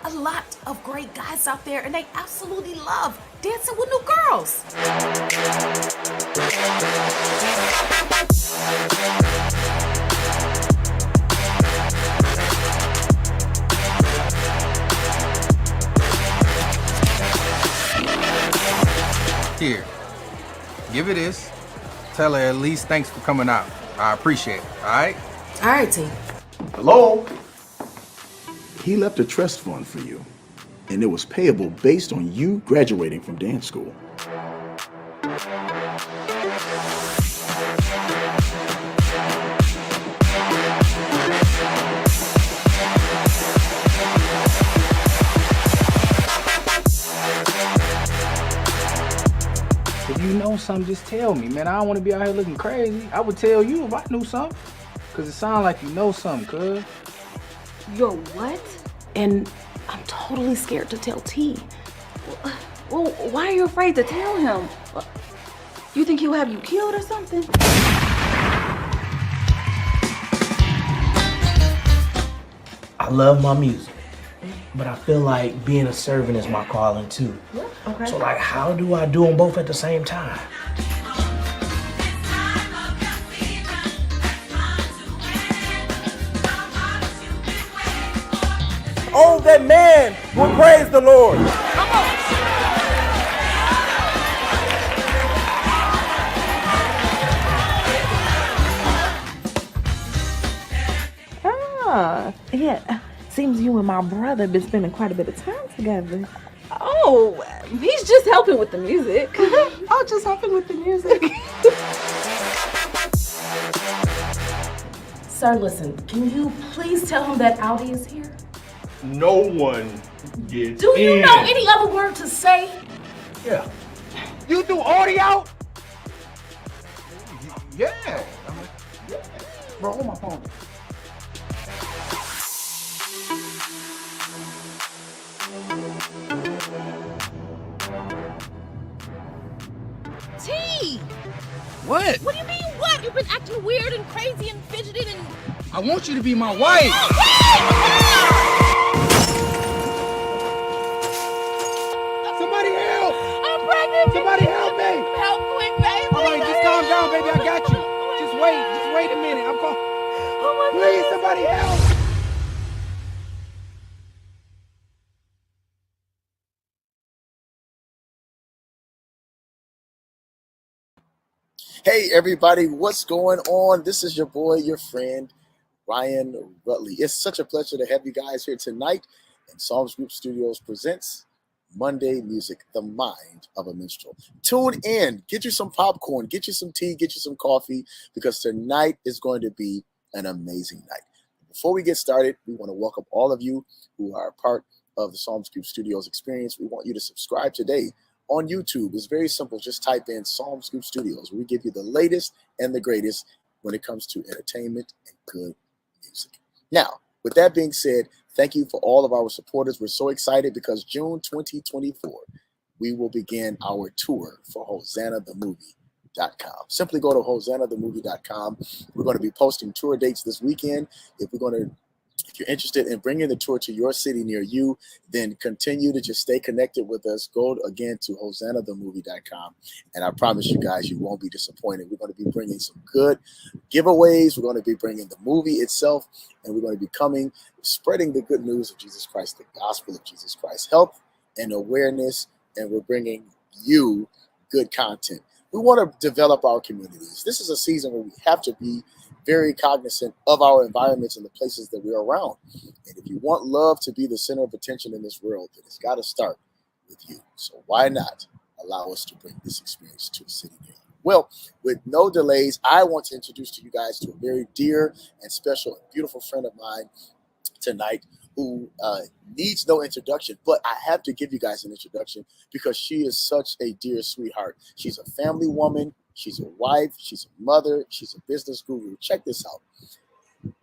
a lot of great guys out there, and they absolutely love dancing with new girls. Here, give her this. Tell her at least thanks for coming out. I appreciate it, all right? All right, T. Hello? He left a trust fund for you, and it was payable based on you graduating from dance school. If you know something, just tell me, man. I don't want to be out here looking crazy. I would tell you if I knew something. Because it sounds like you know something, cuz. You're what? And I'm totally scared to tell T. Well, why are you afraid to tell him? You think he'll have you killed or something? I love my music, but I feel like being a servant is my calling too. Okay. So like, how do I do them both at the same time? Oh, that man will praise the Lord. Yeah. Seems you and my brother been spending quite a bit of time together. Oh, he's just helping with the music. Oh, just helping with the music. Sir, listen, can you please tell him that Audi is here? No one gets Do you know any other word to say? Yeah. You do audio? Yeah. Bro, hold my phone. T! What? What do you mean what? You've been acting weird and crazy and fidgeting and... I want you to be my wife. Somebody help! I'm pregnant! Somebody help me! Help quick, baby! All right, just calm down, baby. I got you. Just wait a minute. I'm calling. Oh my Please, somebody help! Hey everybody, what's going on? This is your boy, your friend, Ryan Rutley. It's such a pleasure to have you guys here tonight. And Psalms Group Studios presents Monday Music, the Mind of a Minstrel. Tune in, get you some popcorn, get you some tea, get you some coffee, because tonight is going to be an amazing night. Before we get started, we want to welcome all of you who are a part of the Psalms Group Studios experience. We want you to subscribe today on YouTube. It's very simple. Just type in Psalms Group Studios. We give you the latest and the greatest when it comes to entertainment and good music. Now, with that being said, thank you for all of our supporters. We're so excited because June 2024, we will begin our tour for HosannaTheMovie.com. Simply go to HosannaTheMovie.com. We're going to be posting tour dates this weekend. If you're interested in bringing the tour to your city near you, then continue to just stay connected with us. Go again to HosannaTheMovie.com. And I promise you guys, you won't be disappointed. We're going to be bringing some good giveaways. We're going to be bringing the movie itself, and we're going to be spreading the good news of Jesus Christ, the gospel of Jesus Christ, health and awareness. And we're bringing you good content. We want to develop our communities. This is a season where we have to be very cognizant of our environments and the places that we're around. And if you want love to be the center of attention in this world, then it's got to start with you. So why not allow us to bring this experience to a city near you? Well, with no delays, I want to introduce to you guys to a very dear and special and beautiful friend of mine tonight who needs no introduction, but I have to give you guys an introduction because she is such a dear sweetheart. She's a family woman. She's a wife, she's a mother, she's a business guru. Check this out.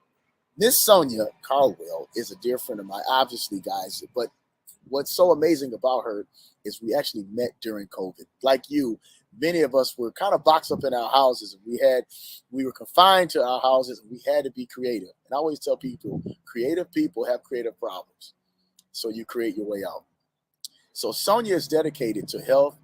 Miss Sonia Karwal is a dear friend of mine, obviously, guys, but what's so amazing about her is we actually met during COVID. Like you, many of us were kind of boxed up in our houses, and we were confined to our houses, and we had to be creative. And I always tell people, creative people have creative problems. So you create your way out. So Sonia is dedicated to health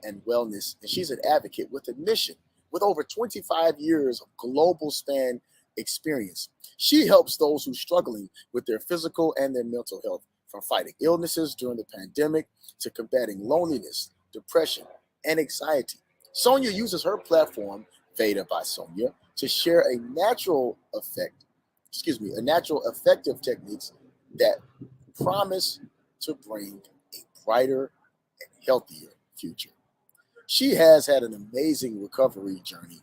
and wellness, and she's an advocate with a mission. With over 25 years of global span experience, she helps those who are struggling with their physical and their mental health, from fighting illnesses during the pandemic to combating loneliness, depression, and anxiety. Sonia uses her platform, Veda by Sonia, to share a natural effective techniques that promise to bring a brighter and healthier future. She has had an amazing recovery journey,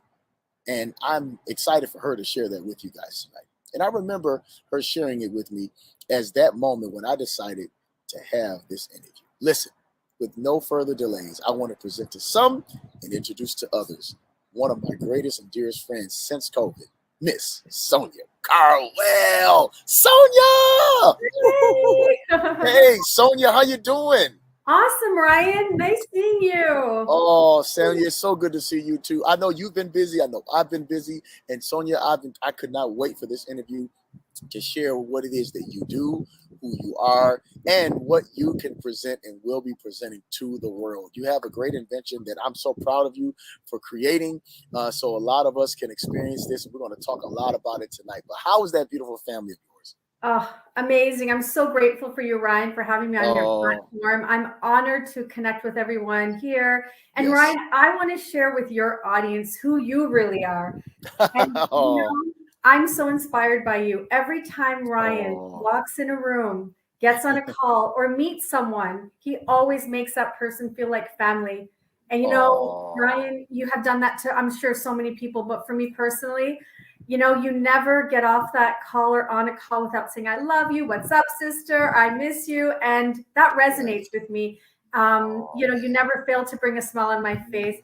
and I'm excited for her to share that with you guys tonight. And I remember her sharing it with me as that moment when I decided to have this interview. Listen, with no further delays, I want to present to some and introduce to others one of my greatest and dearest friends since COVID, Miss Sonia Karwal. Sonia! Hey, Sonia, how you doing? Awesome, Ryan. Nice seeing you. Oh, Sonia, it's so good to see you too. I know you've been busy. I know I've been busy. And Sonia, I could not wait for this interview to share what it is that you do, who you are, and what you can present and will be presenting to the world. You have a great invention that I'm so proud of you for creating. So a lot of us can experience this. We're going to talk a lot about it tonight. But how is that beautiful family of yours? Oh, amazing. I'm so grateful for you, Ryan, for having me on your platform. I'm honored to connect with everyone here. And Yes. Ryan, I want to share with your audience who you really are. And you know, I'm so inspired by you. Every time Ryan walks in a room, gets on a call, or meets someone, he always makes that person feel like family. And you know, Ryan, you have done that to, I'm sure, so many people. But for me personally, you know, you never get off that call or on a call without saying, I love you. What's up, sister? I miss you. And that resonates with me. You know, you never fail to bring a smile on my face.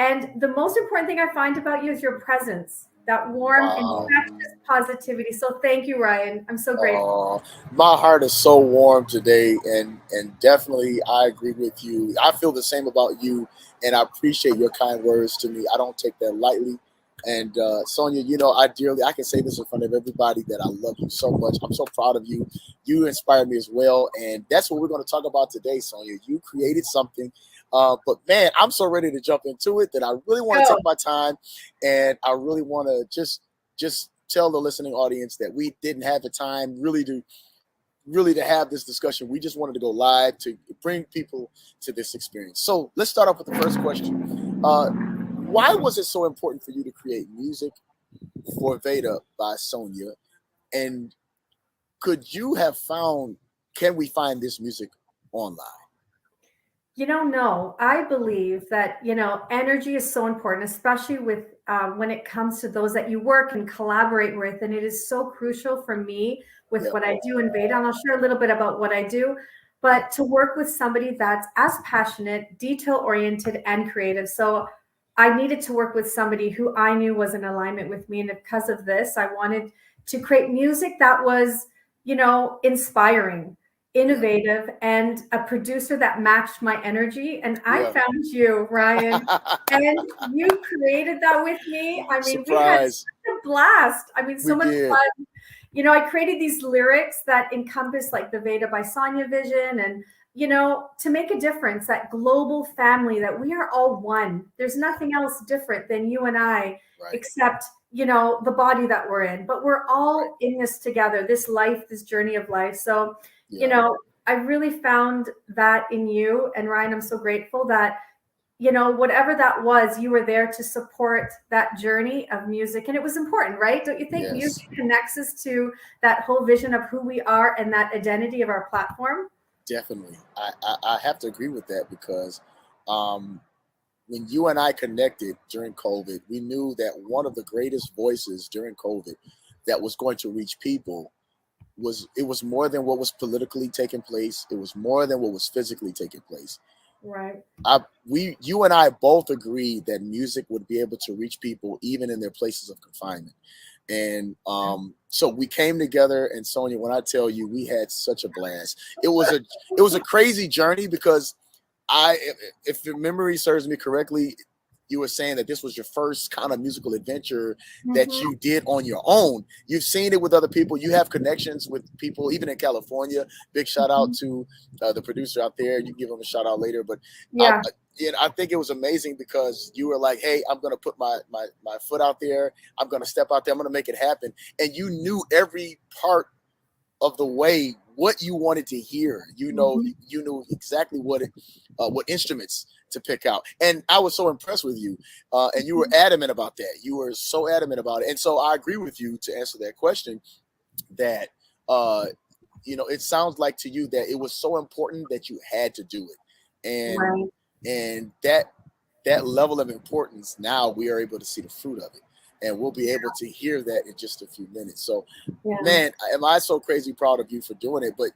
And the most important thing I find about you is your presence, that warm, infectious positivity. So thank you, Ryan. I'm so grateful. My heart is so warm today. And definitely, I agree with you. I feel the same about you. And I appreciate your kind words to me. I don't take that lightly. And Sonia, you know, I can say this in front of everybody that I love you so much. I'm so proud of you. You inspire me as well. And that's what we're going to talk about today, Sonia. You created something. But man, I'm so ready to jump into it that I really want to take my time. And I really want to just tell the listening audience that we didn't have the time really to have this discussion. We just wanted to go live to bring people to this experience. So let's start off with the first question. Why was it so important for you to create music for Veda by Sonia? And can we find this music online? You know, no, I believe that, you know, energy is so important, especially with when it comes to those that you work and collaborate with. And it is so crucial for me with what I do in Veda. And I'll share a little bit about what I do, but to work with somebody that's as passionate, detail oriented, and creative. So I needed to work with somebody who I knew was in alignment with me. And because of this, I wanted to create music that was, you know, inspiring, innovative, and a producer that matched my energy. And I found you, Ryan, and you created that with me. I mean, we had such a blast. I mean, so much fun. You know, I created these lyrics that encompass like the Veda by Sonia vision and, you know, to make a difference, that global family, that we are all one. There's nothing else different than you and I, except, you know, the body that we're in, but we're all in this together, this life, this journey of life. So, you know, I really found that in you. And Ryan, I'm so grateful that, you know, whatever that was, you were there to support that journey of music. And it was important, right? Don't you think music connects us to that whole vision of who we are and that identity of our platform? Definitely. I have to agree with that because when you and I connected during COVID, we knew that one of the greatest voices during COVID that was going to reach people was more than what was politically taking place. It was more than what was physically taking place. Right. You and I both agreed that music would be able to reach people even in their places of confinement. And so we came together, and Sonia, when I tell you, we had such a blast. It was a crazy journey because if the memory serves me correctly, you were saying that this was your first kind of musical adventure that you did on your own. You've seen it with other people. You have connections with people, even in California. Big shout out to the producer out there. You can give him a shout out later. But Yeah. I think it was amazing because you were like, hey, I'm going to put my foot out there. I'm going to step out there. I'm going to make it happen. And you knew every part of the way what you wanted to hear. You knew exactly what instruments to pick out. And I was so impressed with you. And you were adamant about that. You were so adamant about it. And so I agree with you, to answer that question, that it sounds like to you that it was so important that you had to do it. And that level of importance, now we are able to see the fruit of it. And we'll be able to hear that in just a few minutes. So, man, am I so crazy proud of you for doing it. But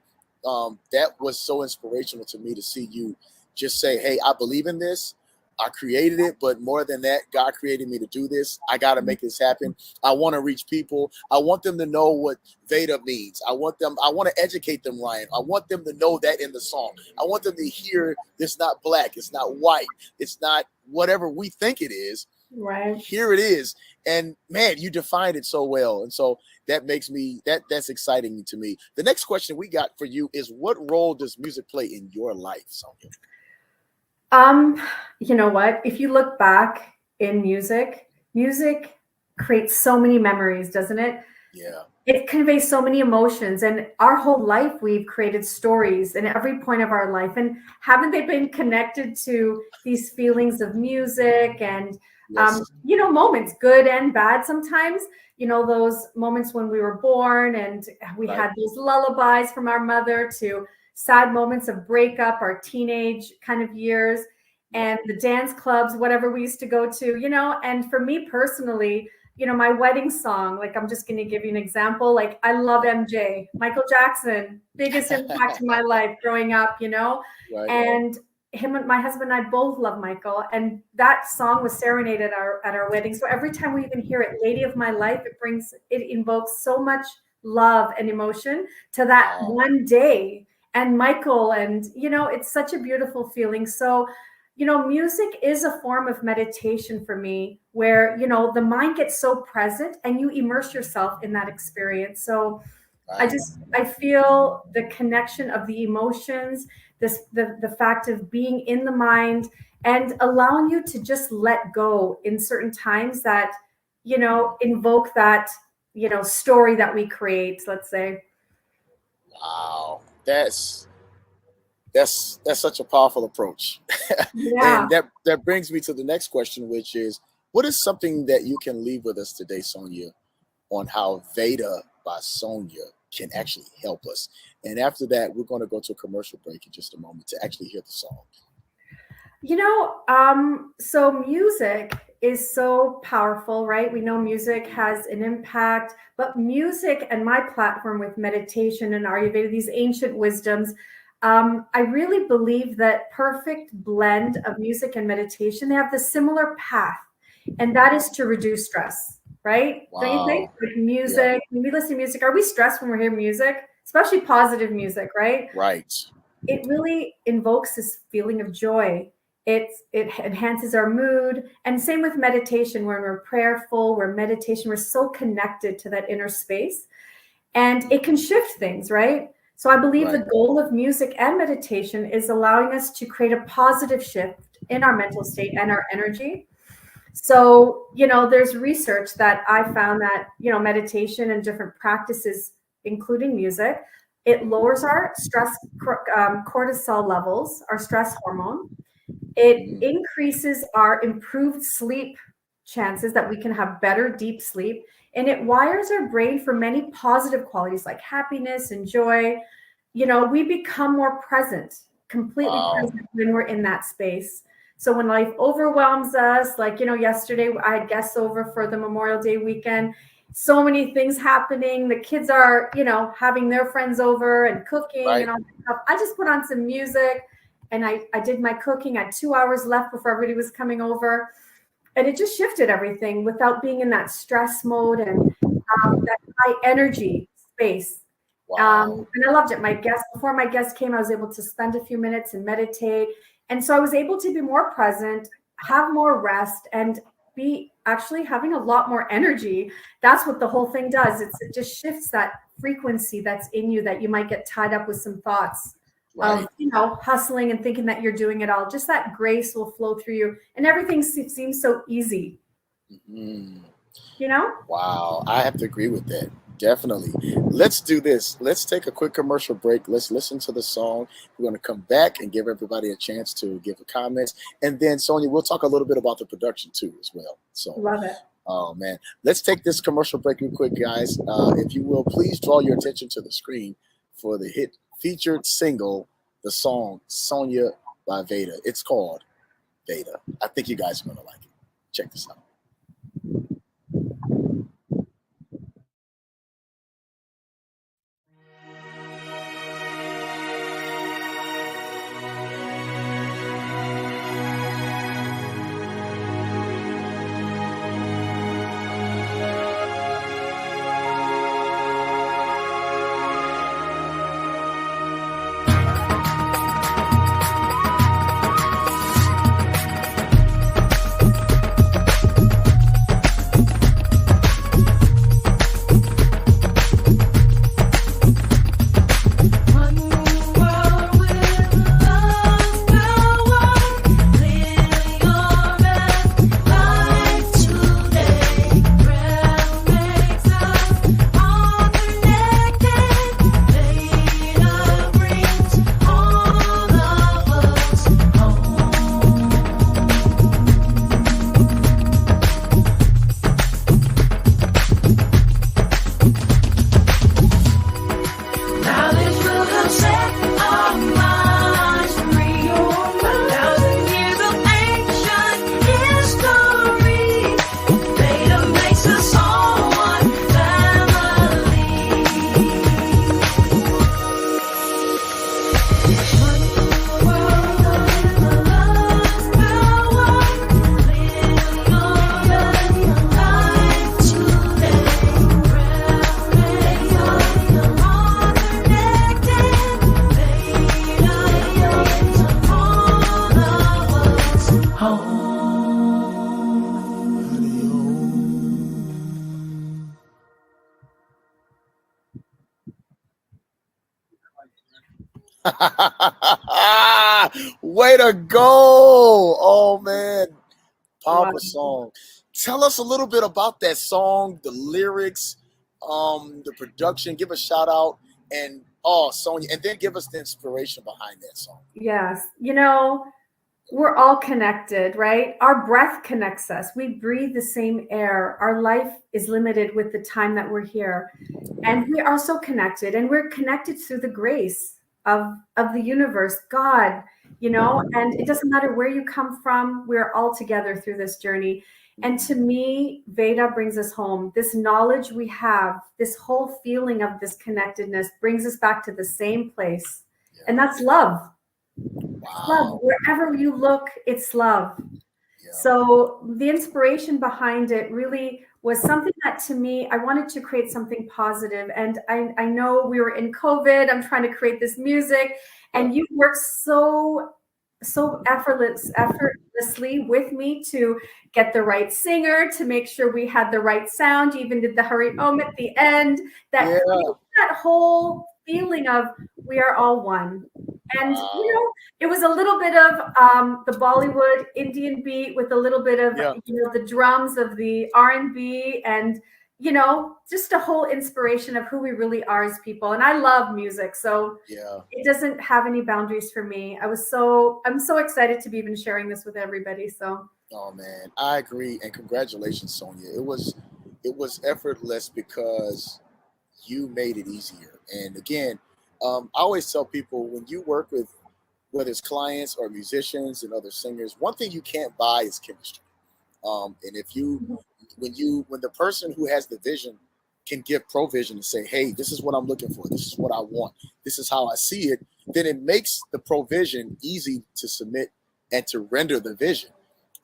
that was so inspirational to me to see you just say, hey, I believe in this. I created it, but more than that, God created me to do this. I got to make this happen. I want to reach people. I want them to know what Veda means. I want to educate them, Ryan. I want them to know that in the song. I want them to hear it's not black. It's not white. It's not whatever we think it is. Right. Here it is. And man, you defined it so well. And so that makes me, that's exciting to me. The next question we got for you is, what role does music play in your life, Sonia? You know what? If you look back in music creates so many memories, doesn't it? Yeah. It conveys so many emotions, and our whole life we've created stories in every point of our life. And haven't they been connected to these feelings of music and moments, good and bad sometimes, those moments when we were born and we had those lullabies from our mother, to sad moments of breakup, our teenage kind of years, and the dance clubs, whatever we used to go to, and for me personally, my wedding song, like, I'm just going to give you an example. Like, I love MJ, Michael Jackson, biggest impact in my life growing up, and him and my husband and I both love Michael. And that song was serenaded at our wedding. So every time we even hear it, Lady of My Life, it invokes so much love and emotion to that one day. And Michael, and, it's such a beautiful feeling. So, music is a form of meditation for me, where, the mind gets so present and you immerse yourself in that experience. So I feel the connection of the emotions, the fact of being in the mind and allowing you to just let go in certain times that, invoke that, story that we create, let's say. Wow. That's such a powerful approach. Yeah. And that brings me to the next question, which is, what is something that you can leave with us today, Sonia, on how Veda by Sonia can actually help us? And after that, we're going to go to a commercial break in just a moment to actually hear the song. So music is so powerful, right? We know music has an impact, but music, and my platform with meditation and Ayurveda, these ancient wisdoms, I really believe that perfect blend of music and meditation, they have the similar path, and that is to reduce stress, right? Wow. Don't you think? Like music, when we listen to music, are we stressed when we hear music? Especially positive music, right? Right. It really invokes this feeling of joy. It enhances our mood. And same with meditation, when we're prayerful, we're meditation, we're so connected to that inner space, and it can shift things, right? So I believe the goal of music and meditation is allowing us to create a positive shift in our mental state and our energy. So, there's research that I found that, meditation and different practices, including music, it lowers our stress cortisol levels, our stress hormone. It increases our improved sleep chances, that we can have better deep sleep. And it wires our brain for many positive qualities like happiness and joy. We become more present, completely present when we're in that space. So when life overwhelms us, like, yesterday I had guests over for the Memorial Day weekend, so many things happening. The kids are, having their friends over and cooking and all that stuff. I just put on some music and I did my cooking. I had 2 hours left before everybody was coming over. And it just shifted everything without being in that stress mode and that high energy space. Wow. And I loved it. Before my guest came, I was able to spend a few minutes and meditate. And so I was able to be more present. have more rest, and be actually having a lot more energy. That's what the whole thing does. It just shifts that frequency that's in you, that you might get tied up with some thoughts Right. of, hustling and thinking that you're doing it all. Just that grace will flow through you, and everything seems so easy. Mm. You know? Wow, I have to agree with that. Definitely. Let's do this. Let's take a quick commercial break. Let's listen to the song. We're going to come back and give everybody a chance to give a comments. And then, Sonia, we'll talk a little bit about the production too as well. So, Love it. oh man, let's take this commercial break real quick, guys. If you will, please draw your attention to the screen for the hit featured single, the song Sonia by Veda. It's called Veda. I think you guys are going to like it. Check this out. Way to go. Oh man, powerful song. Tell us a little bit about that song, the lyrics, the production. Give a shout out, and Sonia, and then give us the inspiration behind that song. Yes. We're all connected, right? Our breath connects us. We breathe the same air. Our life is limited with the time that we're here. And we are so connected, and we're connected through the grace of the universe, God, and it doesn't matter where you come from. We're all together through this journey. And to me, Veda brings us home. This knowledge we have, this whole feeling of this connectedness brings us back to the same place. Yeah. And that's love. Wow. Love. Wherever you look, it's love. Yeah. So the inspiration behind it really was something that, to me, I wanted to create something positive. And I know we were in COVID. I'm trying to create this music, and you worked so effortlessly with me to get the right singer, to make sure we had the right sound. You even did the Hari Om at the end. That whole feeling of we are all one. And it was a little bit of the Bollywood Indian beat with a little bit of the drums of the R&B, and just a whole inspiration of who we really are as people. And I love music, so it doesn't have any boundaries for me. I'm so excited to be even sharing this with everybody. So oh man, I agree, and congratulations, Sonia. It was effortless because you made it easier. And again, I always tell people, when you work with, whether it's clients or musicians and other singers, one thing you can't buy is chemistry. And if when the person who has the vision can give provision and say, hey, this is what I'm looking for, this is what I want, this is how I see it, then it makes the provision easy to submit and to render the vision.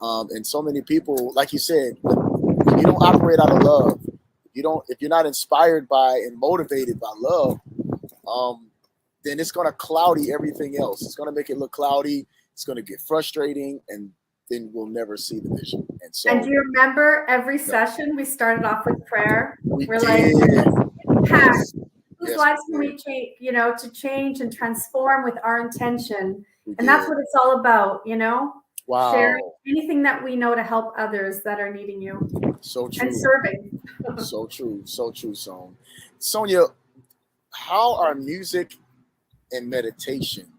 And so many people, like you said, when you don't operate out of love, if you're not inspired by and motivated by love, then it's going to cloudy everything else. It's going to make it look cloudy. It's going to get frustrating. And then we'll never see the vision. And so, And do you remember every session we started off with prayer? We're like, impact. Whose Yes, lives we can we did. change, to change and transform with our intention? We And that's did. what it's all about, sharing Wow. anything that we know to help others that are needing you So true. and serving. So true. So true, Sonia, how are music and meditation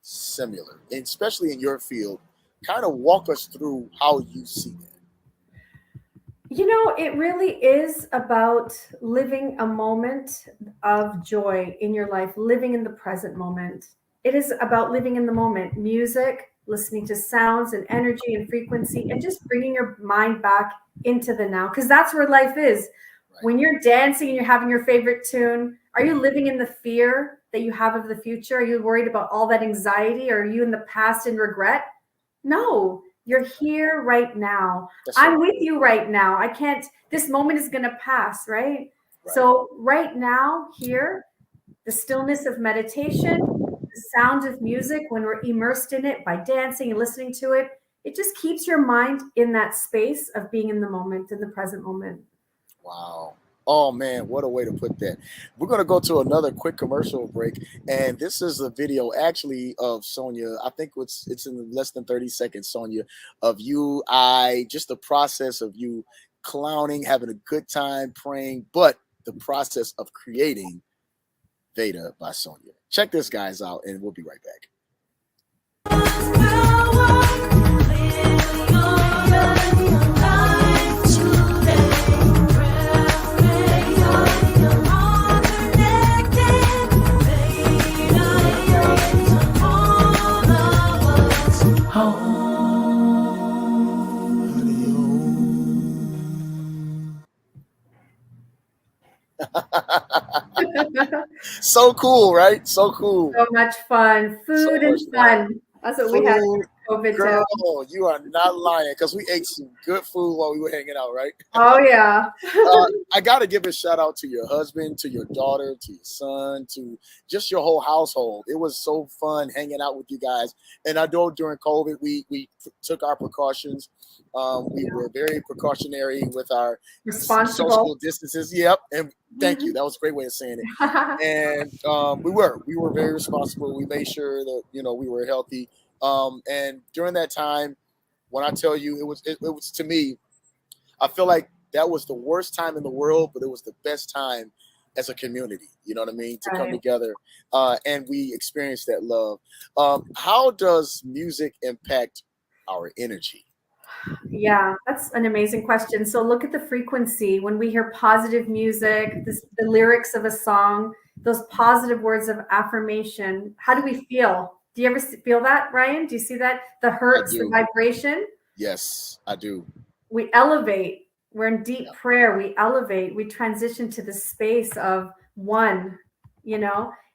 similar, and especially in your field? Kind of walk us through how you see that. It really is about living a moment of joy in your life, living in the present moment. It is about living in the moment, music, listening to sounds and energy and frequency, and just bringing your mind back into the now, because that's where life is. When you're dancing and you're having your favorite tune, are you living in the fear that you have of the future? Are you worried about all that anxiety? Or are you in the past in regret? No, you're here right now. I'm with you right now. This moment is going to pass, right? So right now, here, the stillness of meditation, the sound of music, when we're immersed in it by dancing and listening to it, it just keeps your mind in that space of being in the moment, in the present moment. Wow. Oh man, what a way to put that. We're going to go to another quick commercial break, and this is a video actually of Sonia. I think it's in less than 30 seconds, Sonia, of just the process of you clowning, having a good time, praying, but the process of creating Veda by Sonia. Check this guys out, and we'll be right back. So cool, right? So cool. So much fun. Food and fun. That's what we had in COVID. Girl, you are not lying, because we ate some good food while we were hanging out, right? Oh, yeah. I got to give a shout out to your husband, to your daughter, to your son, to just your whole household. It was so fun hanging out with you guys. And I know during COVID, we took our precautions. We were very precautionary with our social distances. Yep. And thank you. That was a great way of saying it. And we were very responsible. We made sure that, we were healthy. And during that time, when I tell you, it was to me, I feel like that was the worst time in the world, but it was the best time as a community, you know what I mean, to come together. And we experienced that love. How does music impact our energy? Yeah, that's an amazing question. So look at the frequency. When we hear positive music, the lyrics of a song, those positive words of affirmation, how do we feel? Do you ever feel that, Ryan? Do you see that? The hertz, the vibration? Yes, I do. We elevate. We're in deep prayer. We elevate. We transition to the space of one,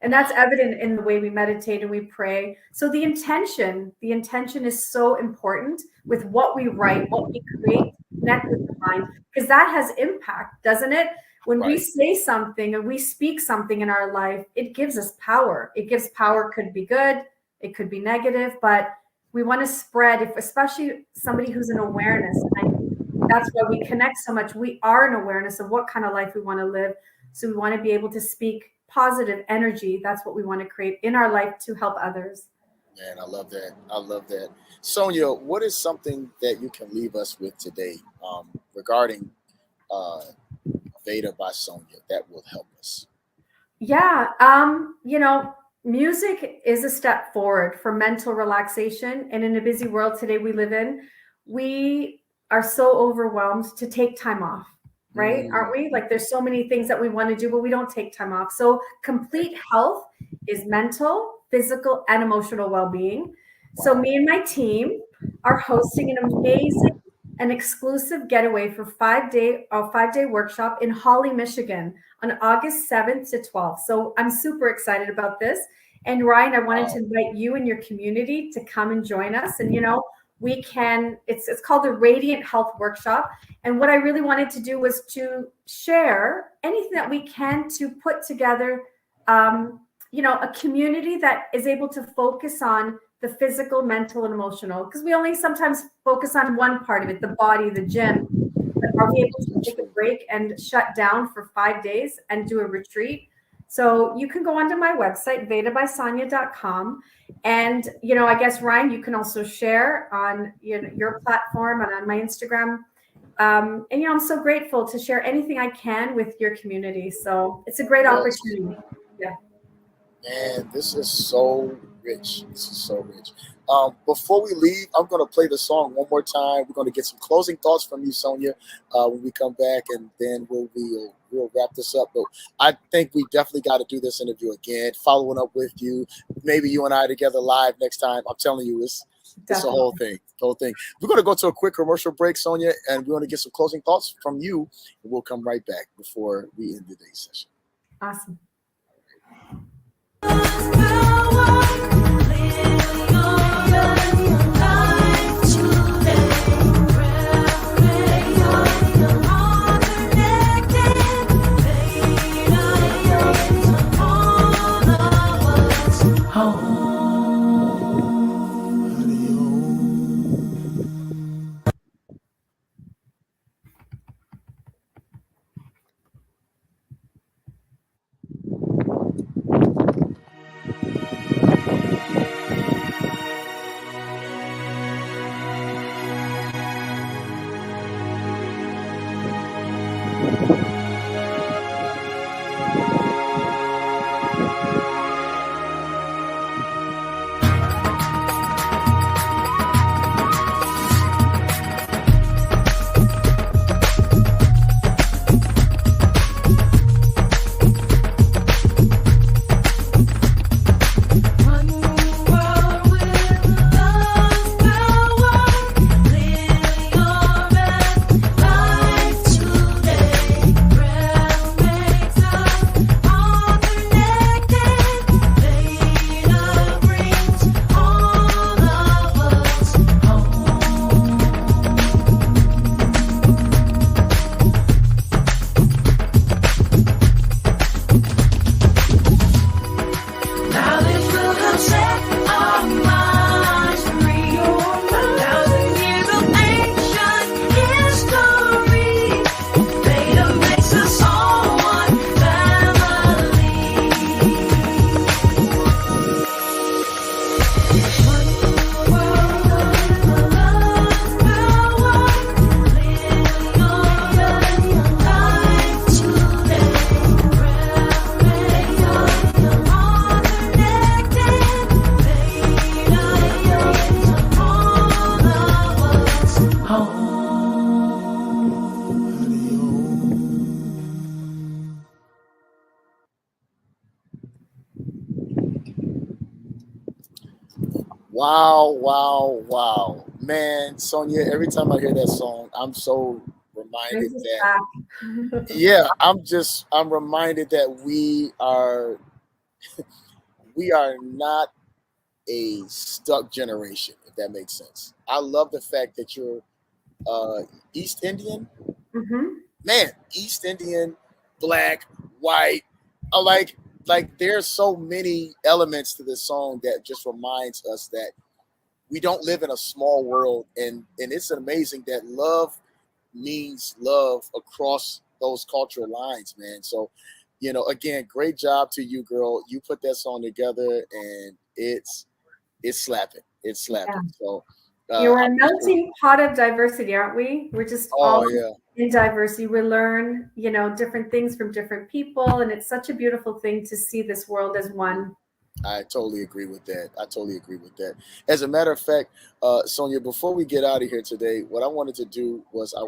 and that's evident in the way we meditate and we pray. So the intention is so important with what we write, what we create, connect with the mind, because that has impact, doesn't it? When we say something and we speak something in our life, it gives us power. It gives power, could be good, it could be negative, but we want to spread, especially somebody who's in awareness. And that's why we connect so much. We are in awareness of what kind of life we want to live. So we want to be able to speak positive energy. That's what we want to create in our life to help others. Man, I love that. I love that. Sonia, what is something that you can leave us with today regarding Veda by Sonia that will help us? Yeah. Music is a step forward for mental relaxation. And in a busy world today we live in, we are so overwhelmed to take time off, right? Aren't we? Like there's so many things that we want to do, but we don't take time off. So complete health is mental, physical, and emotional well-being. So me and my team are hosting an amazing and exclusive getaway for 5-day workshop in Holly, Michigan on August 7th to 12th. So I'm super excited about this. And Ryan, I wanted to invite you and your community to come and join us. And, we can, it's called the Radiant Health Workshop. And what I really wanted to do was to share anything that we can to put together a community that is able to focus on the physical, mental, and emotional, because we only sometimes focus on one part of it, the body, the gym. But are we able to take a break and shut down for 5 days and do a retreat? So you can go onto my website, vedabysonia.com. And, I guess, Ryan, you can also share on your platform and on my Instagram. And, I'm so grateful to share anything I can with your community. So it's a great opportunity. Yeah. Man, this is so rich. This is so rich. Before we leave, I'm going to play the song one more time. We're going to get some closing thoughts from you, Sonia, when we come back, and then we'll wrap this up. But I think we definitely got to do this interview again, following up with you. Maybe you and I together live next time. I'm telling you, it's a whole thing. We're going to go to a quick commercial break, Sonia, and we're going to get some closing thoughts from you, and we'll come right back before we end today's session. Awesome. Wow, wow, wow. Man, Sonia, every time I hear that song, I'm so reminded that I'm reminded that we are not a stuck generation, if that makes sense. I love the fact that you're East Indian. Mm-hmm. Man, East Indian, black, white. I like there's so many elements to this song that just reminds us that we don't live in a small world, and it's amazing that love means love across those cultural lines, man. So, again, great job to you, girl. You put that song together, and it's slapping. It's slapping. Yeah. So, We're a melting pot of diversity, aren't we? We're just all in diversity. We learn, different things from different people, and it's such a beautiful thing to see this world as one. I totally agree with that. As a matter of fact, Sonia, before we get out of here today, what I wanted to do was I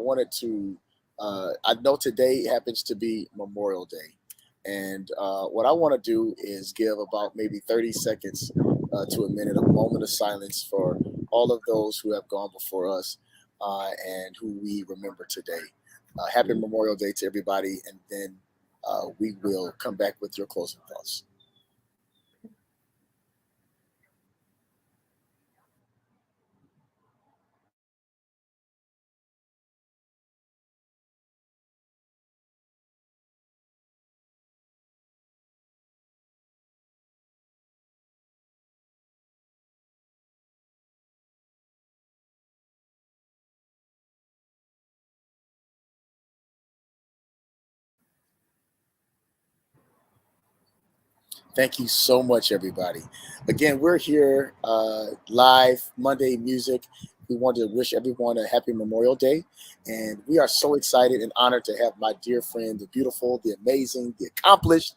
know today happens to be Memorial Day. And what I want to do is give about maybe 30 seconds to a minute, a moment of silence for all of those who have gone before us and who we remember today. Happy Memorial Day to everybody. And then we will come back with your closing thoughts. Thank you so much, everybody. Again, we're here live Monday Music. We want to wish everyone a happy Memorial Day. And we are so excited and honored to have my dear friend, the beautiful, the amazing, the accomplished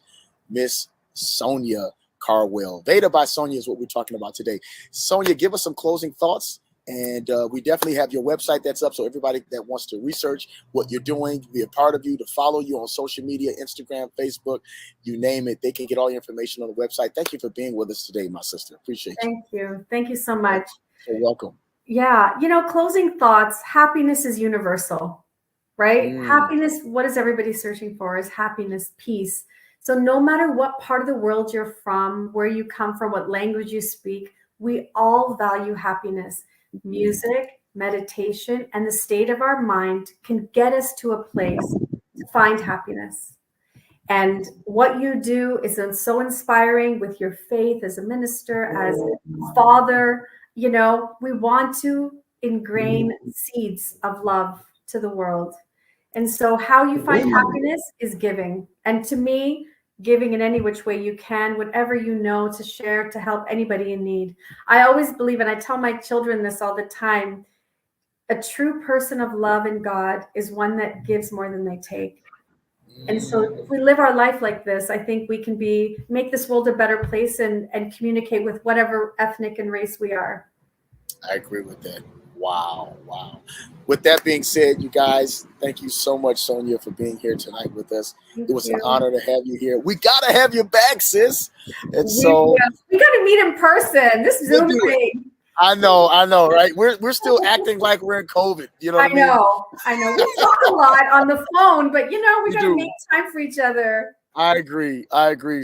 Miss Sonia Karwal. Veda by Sonia is what we're talking about today. Sonia, give us some closing thoughts. And we definitely have your website that's up. So everybody that wants to research what you're doing, to be a part of you, to follow you on social media, Instagram, Facebook, you name it, they can get all your information on the website. Thank you for being with us today, my sister. Appreciate you. Thank you. Thank you so much. You're welcome. Yeah. Closing thoughts, happiness is universal, right? Happiness, what is everybody searching for is happiness, peace. So no matter what part of the world you're from, where you come from, what language you speak, we all value happiness. Music, meditation, and the state of our mind can get us to a place to find happiness. And what you do is so inspiring with your faith as a minister, as a father. We want to ingrain seeds of love to the world. And so how you find happiness is giving. And to me, giving in any which way you can, whatever you know, to share, to help anybody in need. I always believe, and I tell my children this all the time, a true person of love and God is one that gives more than they take. And so if we live our life like this, I think we can make this world a better place and communicate with whatever ethnic and race we are. I agree with that. Wow. With that being said, you guys, thank you so much, Sonia, for being here tonight with us. It was an honor to have you here. We got to have you back, sis. And so we got to meet in person. This Zoom thing. I know, right? We're still acting like we're in COVID. You know what I mean? I know. We talk a lot on the phone, but we got to make time for each other. I agree,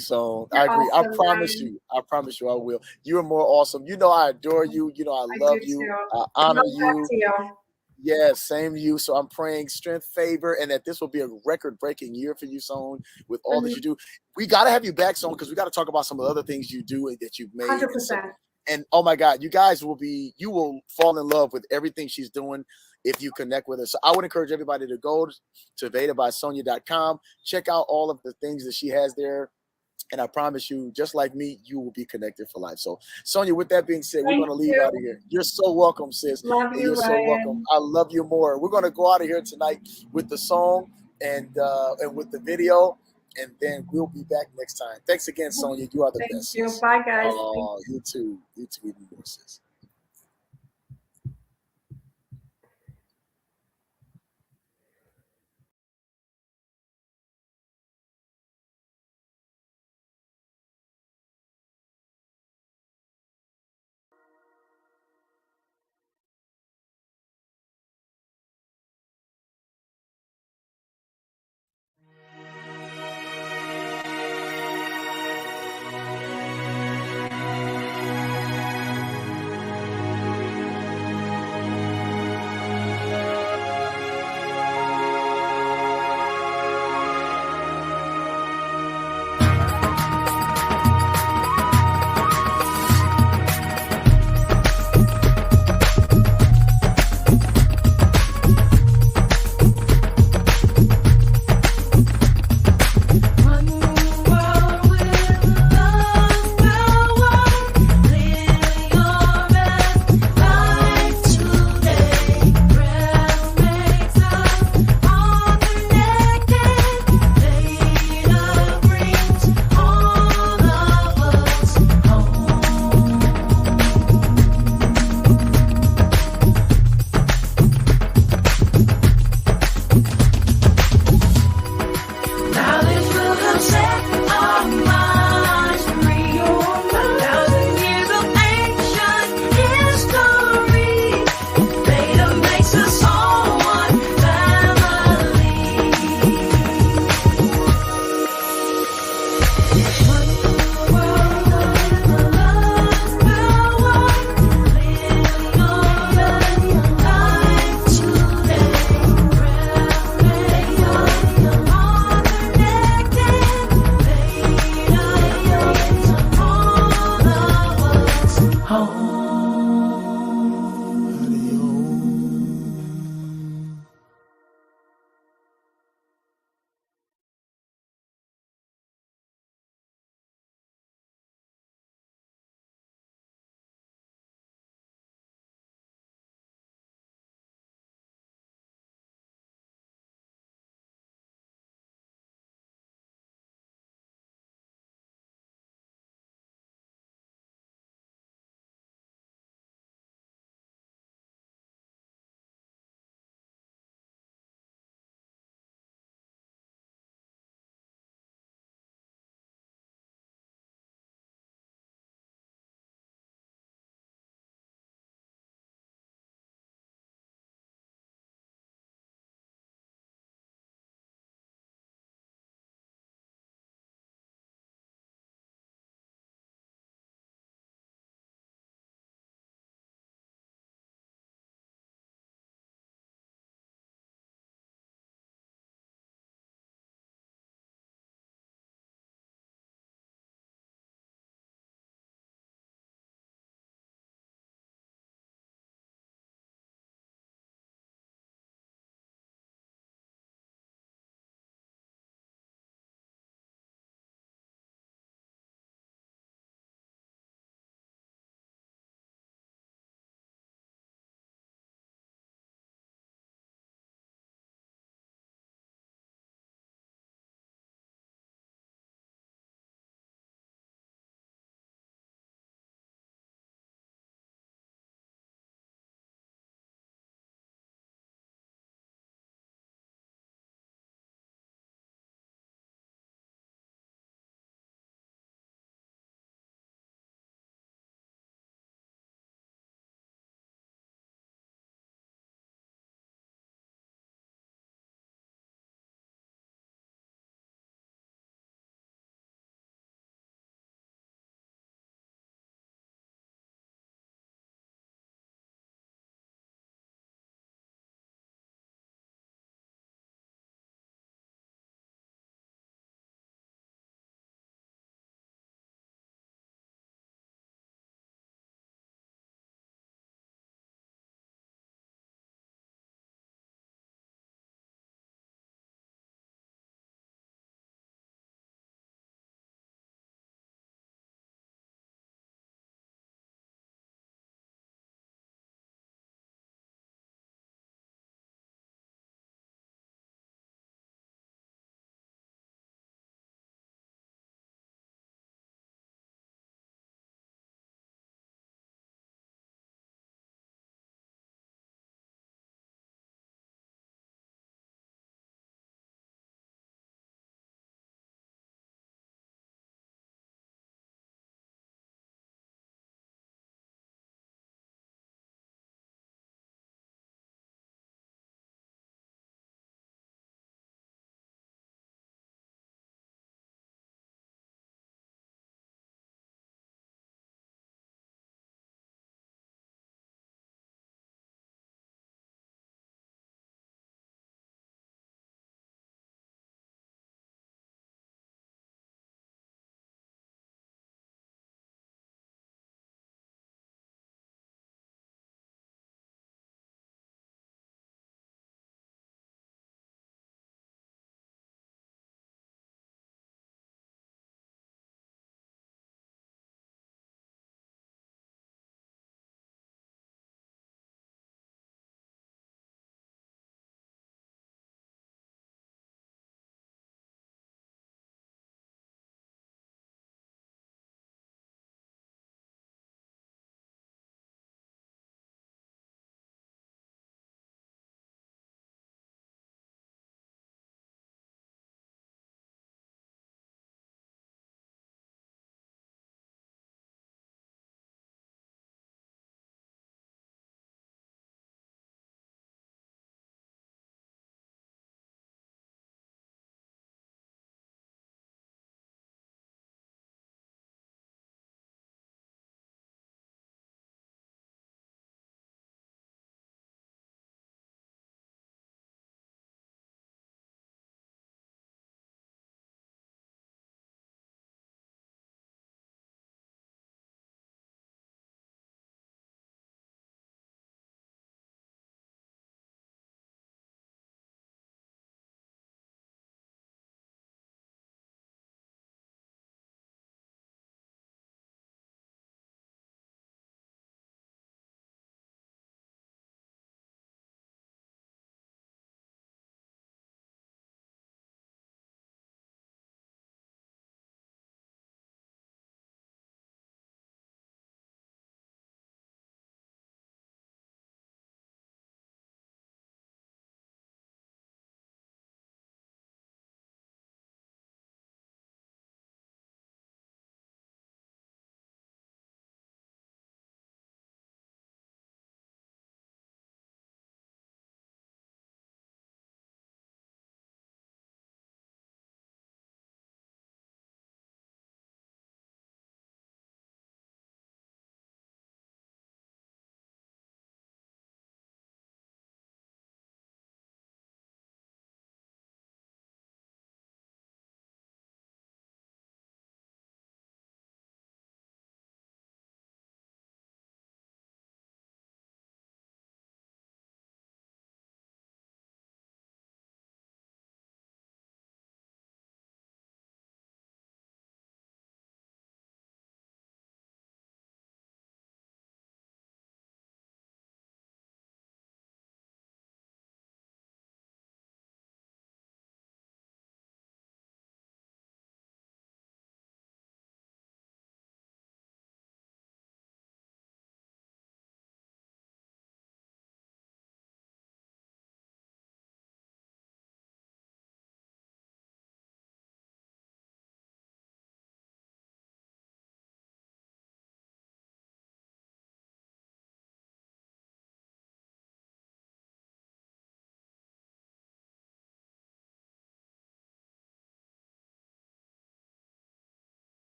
son. I agree. Awesome, I promise you, I will. You are more awesome. I adore you. I love you. I honor you. Yeah, same to you. So I'm praying strength, favor, and that this will be a record-breaking year for you, Son, with all that you do. We got to have you back, Son, because we got to talk about some of the other things you do and that you've made. 100%. And oh my God, you will fall in love with everything she's doing if you connect with her. So I would encourage everybody to go to vedabysonia.com, check out all of the things that she has there. And I promise you, just like me, you will be connected for life. So Sonia, with that being said, we're going to leave out of here. You're so welcome, sis. Love you, You're so welcome. I love you more. We're going to go out of here tonight with the song and with the video. And then we'll be back next time. Thanks again, Sonia. You are the best. Thank you. Bye, guys. Oh, you too. You too, even more, sis.